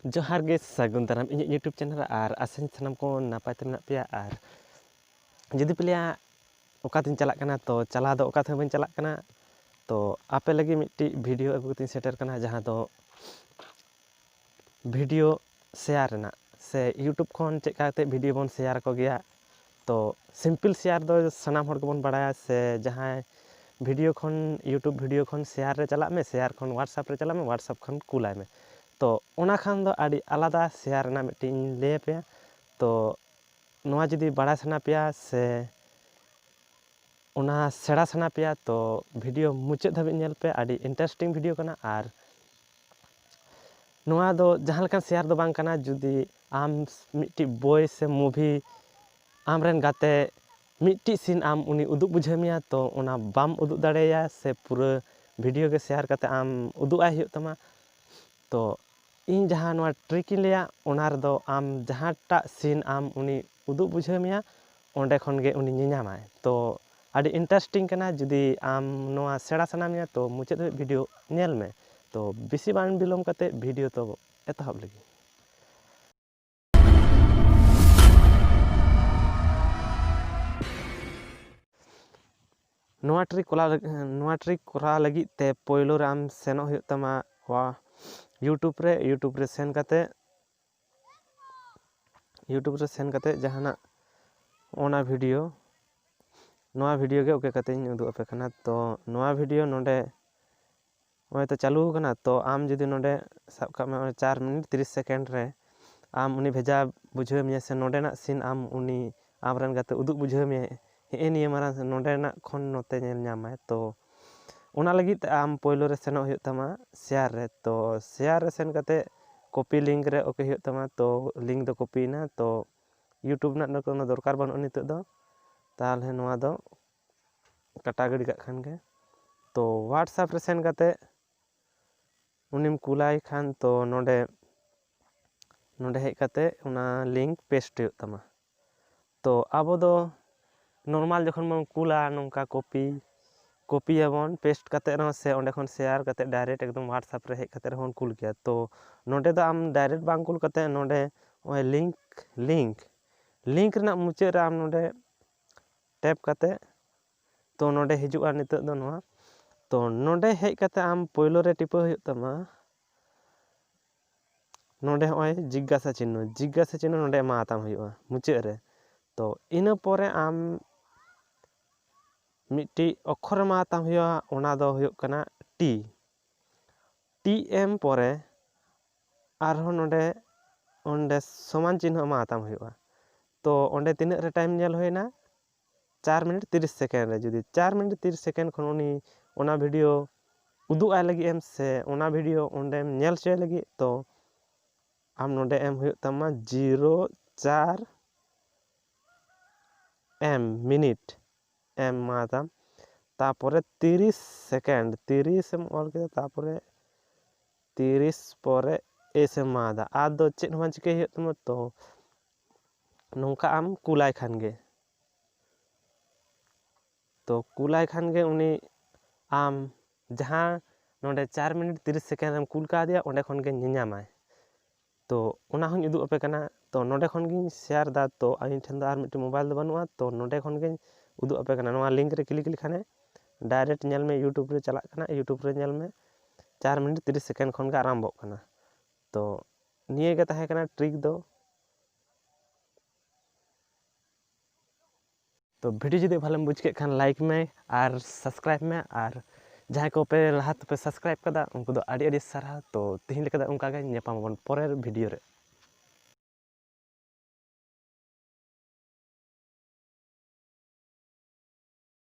जोहार गे सागुन दाराम ᱤᱧᱟᱹᱜ YouTube channel और आसानी सामान को नपाय ते मेना पेया और जुदी पे लिया ओकातिन चलाक कना तो चला दो ओका बन चलाक कना तो आपे लगी मिट्टी वीडियो अगु कतिन सेटर कना जहां दो वीडियो शेयर ना से यूट्यूब खन चेकाते वीडियो बन शेयर को गया तो सिंपल शेयर दो सनाम हर को बन बड़ाया से जहां वीडियो खन यूट्यूब वीडियो खन शेयर रे चला में शेयर खन व्हाट्सएप रे चला में व्हाट्सएप खन कुलाय में तो ओना खान दो आड़ी आलादा शेयर ना मिट्टी ले पे तो नोआ जुदी बड़ा सना पेया से ओना सेड़ा सना पेया तो वीडियो मुचाद धाबी नेल पे आड़ी इंटरेस्टिंग वीडियो कना और नोआ दो जहां लेकान शेयर दो बांग कना जुदी आम मिट्टी बॉय से मूवी आमरेन गाते मिट्टी सीन आम उनी उदुग बुझेमिया तो ओना बाम उदुग दाड़ेया से पूरा वीडियो के शेयर करते आम उदुग आय हुयो तमा तो इन जहां नोआ ट्रिक लिया ओना रे दो आम जहां टा सीन आम उनी उदुग बुझेमिया ओंडे खन गे उनी निनामाय तो आड़ी इंटरेस्टिंग कना जुदी आम नोआ सेड़ा सनामिया तो मुचाद वीडियो नेल में तो बेसी बान बिलोम करते वीडियो तो एतहब लगी नोआ ट्रिक करा लगी ते पोइलो राम सेनो हुयो तमा वा यूट्यूब रे सेन कते जहाना ओना वीडियो नोआ वीडियो के ओके कते उदुग आपे कना तो नोआ वीडियो नोडे ओए तो चालू कना तो आम जुदी नोडे सब का में 4 मिनट 30 सेकंड रे आम उनी भेजा बुझे मिया से नोडे ना सीन आम उनी आमरन गाते उदुग बुझे मिया हे निये मारा नोडे ना खन नोते नेल न्यामाय तो ओना लगी आम पोइलो रे सेनो हुयो तमा शेयर रे तो शेयर रे सेन कते कॉपी लिंक रे ओके हुयो तमा तो लिंक दो कॉपी ना तो यूट्यूब ना कोनो दरकार बन नित दो ताले नोआ दो कटा गड़ी का खान के तो व्हाट्सएप रे सेन कते उनिम कुलाय खान तो नोडे हेज कते उना लिंक पेस्ट हुयो तमा तो आबो दो नॉर्मल जखन मन कुला नोंका कॉपी याबन पेस्ट कते न से ओंडे खन शेयर कते डायरेक्ट एकदम व्हाट्सएप रे हेज कते रहन कुल गया तो नोडे दो आम डायरेक्ट बांग कुल कते नोडे ओए लिंक रना मुचे रे आम नोडे टैप कते तो नोडे हिजुआ नित दो नोआ तो नोडे हेज कते आम पोइलो रे टिपो हुयो तमा नोडे ओए जिज्ञासा चिन्ह नोडे माताम हुयो मुचे रे तो इन पोरे आम मिट्टी अक्षर माताम हुयो ओना दो हुयो कना टी एम पोरे आरो नोडे ओंडे समान चिन्ह माताम हुयो तो ओंडे तिने रे टाइम नेल होइना 4 मिनट 30 सेकंड रे जुदी 4 मिनट 30 सेकंड खन उनी ओना वीडियो उदुग आय लगी एम से ओना वीडियो ओंडे नेल चय लगी तो आम नोडे एम हुयो तमा 04 एम मिनिट एम माताम तापरे 30 सेकंड 30 एम ऑल के तापरे 30 पोरे एस एम मादा आदो चेत हमान चिके हुयो तमा तो नोंका आम कुलाय खान गे तो कुलाय खान गे उनी आम जहां नोडे 4 मिनट 30 सेकंड एम कुल का दिया ओंडे खन गे निनामाय तो ओना हूँ उदुग आपे कना तो नोडे खन गे शेयर दा तो आइन ठन दा आर मिट्टी मोबाइल दो बनुआ तो नोडे खन गे उदुग आपे कना नोआ लिंक रे क्लिक लिखाने डायरेक्ट नेल में यूट्यूब रे चला कना यूट्यूब रे नेल में 4 मिनट 30 सेकंड खन गे आरंभ कना तो निये गे ताहे कना ट्रिक दो तो वीडियो जुदी भालम बुझ के खान लाइक में और सब्सक्राइब में और जहां को पे लहा तो पे सब्सक्राइब कदा उनको दो आड़ी आड़ी सारा तो तिहिन लेका उनका गे नेपाम बन परेर वीडियो रे।